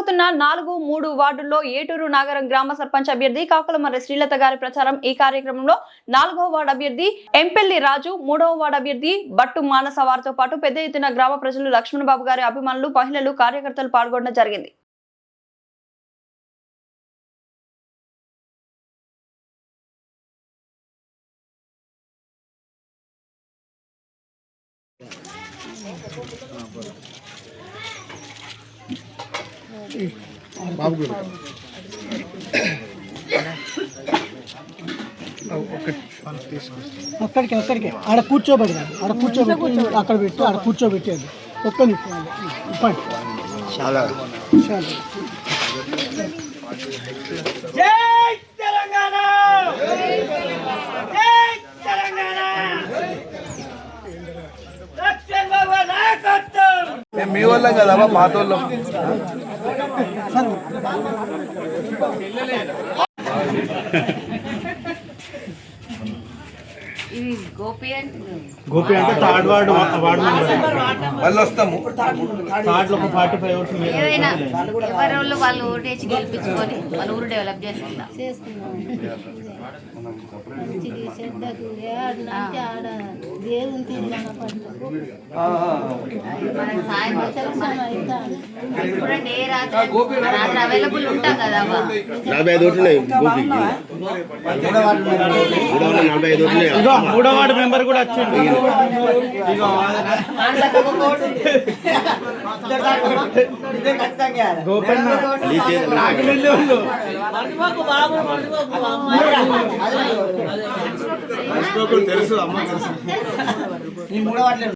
జరగబోతున్న 4-3 వార్డుల్లో ఏటూరు నాగరం గ్రామ సర్పంచ్ అభ్యర్థి కాకులమర్రి శ్రీలత గారి ప్రచారం. ఈ కార్యక్రమంలో 4వ వార్డు అభ్యర్థి ఎంపెల్లి రాజు, 3వ వార్డు అభ్యర్థి బట్టు మానస వారితో పాటు పెద్ద ఎత్తున గ్రామ ప్రజలు, లక్ష్మణబాబు గారి అభిమానులు, మహిళలు, కార్యకర్తలు పాల్గొనడం జరిగింది. అక్కడికి ఆడ కూర్చోబెట్టి అక్కడ పెట్టి ఆడ కూర్చోబెట్టేది ఒక్క నిమిషం ఇప్పటి చాలా మీ వల్ల కదా పాత వాళ్ళం. గోపి అంటే థర్డ్ వార్డు మళ్ళీ వస్తాము. థర్డ్ లో 45 ఓట్స్ ఏదైనా ఎవరు వాళ్ళు ఓటేసి గెలిపించుకొని వాళ్ళ ఊరు డెవలప్ చేసుకుందాం. మనకి సాయం ఇప్పుడంటే ఏ రాత్రి అవైలబుల్ ఉంటాం కదా. 45 ఓట్లు ఉన్నాయి. 3వ వార్డు మెంబర్ కూడా వచ్చింది. తెలుసు అమ్మ తెలుసు.